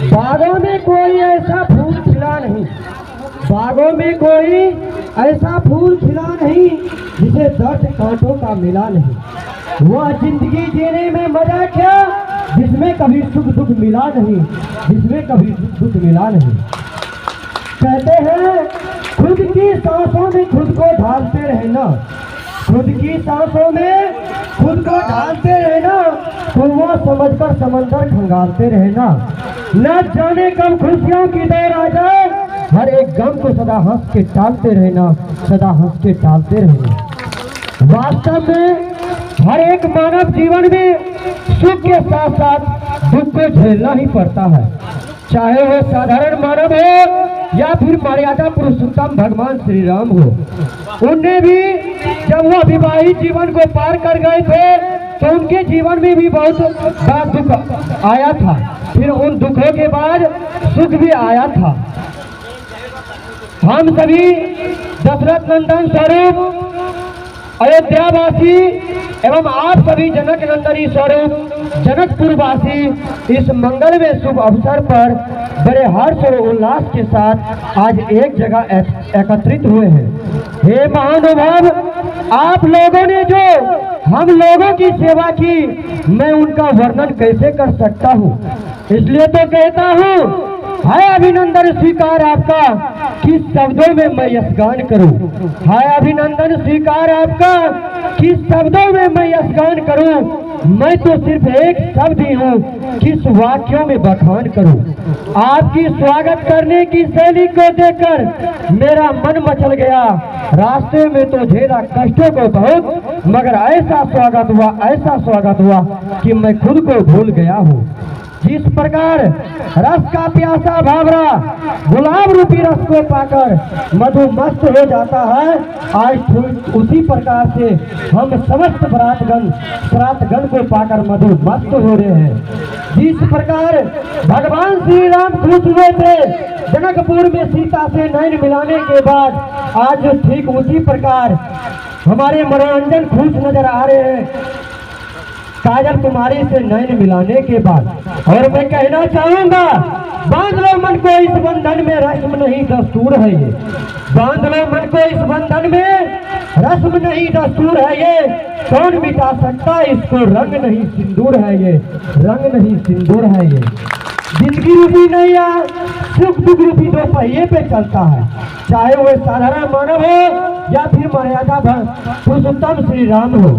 बागों में कोई ऐसा फूल खिला नहीं, बागों में कोई ऐसा फूल खिला नहीं जिसे दर्द कांटों का मिला नहीं। वह जिंदगी जीने में मजा क्या जिसमें कभी सुख दुख मिला नहीं, जिसमें कभी सुख दुख मिला नहीं। कहते हैं खुद की सांसों में खुद को ढालते रहना, खुद की सांसों में खुद को ढालते रहना, कुआं समझकर समंदर खंगालते रहना। न जाने कब खुशियों की देर आ जाए, हर एक गम को सदा हंस के टालते रहना, सदा हंस के टालते रहना। वास्तव में हर एक मानव जीवन में सुख के साथ साथ दुख को झेलना ही पड़ता है, चाहे वह साधारण मानव हो या फिर मर्यादा पुरुषोत्तम भगवान श्री राम हो। उनने भी जब वह विवाहित जीवन को पार कर गए थे तो उनके जीवन में भी बहुत बड़ा दुख आया था, फिर उन दुखों के बाद सुख भी आया था। हम सभी दशरथ नंदन स्वरूप अयोध्यावासी एवं आप सभी जनक नंदनी स्वरूप जनकपुरवासी इस मंगल में शुभ अवसर पर बड़े हर्ष और उल्लास के साथ आज एक जगह एकत्रित हुए हैं। हे महानुभाव, आप लोगों ने जो हम लोगों की सेवा की, मैं उनका वर्णन कैसे कर सकता हूँ। इसलिए तो कहता हूँ है अभिनंदन स्वीकार आपका, किस शब्दों में मैं यशगान करूं। है अभिनंदन स्वीकार आपका, किस शब्दों में मैं यशगान करूं। मैं तो सिर्फ एक शब्द ही हूं, किस वाक्यों में बखान करूं। आपकी स्वागत करने की शैली को देखकर मेरा मन मचल गया। रास्ते में तो झेला कष्टों को बहुत, मगर ऐसा स्वागत हुआ कि मैं खुद को भूल गया हूँ। जिस प्रकार रस का प्यासा भावरा गुलाब रूपी रस को पाकर मधुमस्त हो जाता है, आज उसी प्रकार से हम समस्त बरातगण को पाकर मधुमस्त हो रहे हैं। जिस प्रकार भगवान श्री राम खुश हुए थे जनकपुर में सीता से नैन मिलाने के बाद, आज ठीक उसी प्रकार हमारे मनोरंजन खुश नजर आ रहे हैं काजल कुमारी से नैन मिलाने के बाद। और मैं कहना चाहूंगा, बांध लो मन को इस बंधन में, रस्म नहीं दस्तूर है ये। बांध लो मन को इस बंधन में, रस्म नहीं दस्तूर है ये। कौन मिटा सकता इसको, रंग नहीं सिंदूर है ये, रंग नहीं सिंदूर है ये। जिंदगी रूपी नैया सुख दुख रूपी दो पहिए पे चलता है, चाहे वह साधारण मानव हो या फिर मर्यादा पुरुषोत्तम श्री राम हो।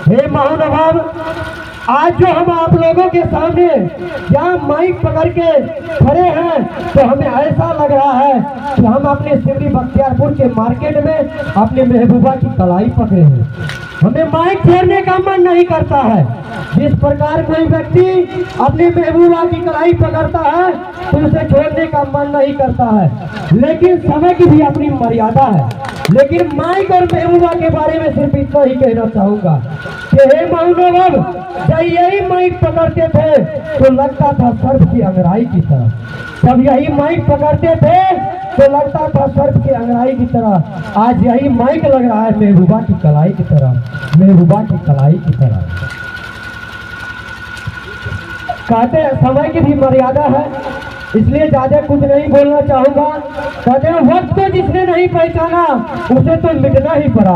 हे महानुभाव, आज जो हम आप लोगों के सामने यहाँ माइक पकड़ के खड़े हैं तो हमें ऐसा लग रहा है कि हम अपने सिमरी बख्तियारपुर के मार्केट में अपने महबूबा की कलाई पकड़े हैं। हमें माइक छोड़ने का मन नहीं करता है। जिस प्रकार कोई व्यक्ति अपनी महबूबा की कलाई पकड़ता है तो उसे छोड़ने का मन नहीं करता है, लेकिन समय की भी अपनी मर्यादा है। लेकिन माइक और महबूबा के बारे में सिर्फ इतना ही कहना चाहूंगा कि हे महानुभाव, जब यही माइक पकड़ते थे तो लगता था सर्प की अंगड़ाई की तरह, जब यही माइक पकड़ते थे तो लगता था सर्प की अंगड़ाई की तरह। आज यही माइक लग रहा है महबूबा की कलाई की तरह, महबूबा की कलाई की तरह। कहते हैं समय की भी मर्यादा है, इसलिए ज्यादा कुछ नहीं बोलना चाहूंगा। कहते हैं वक्त को जिसने नहीं पहचाना उसे तो मिटना ही पड़ा।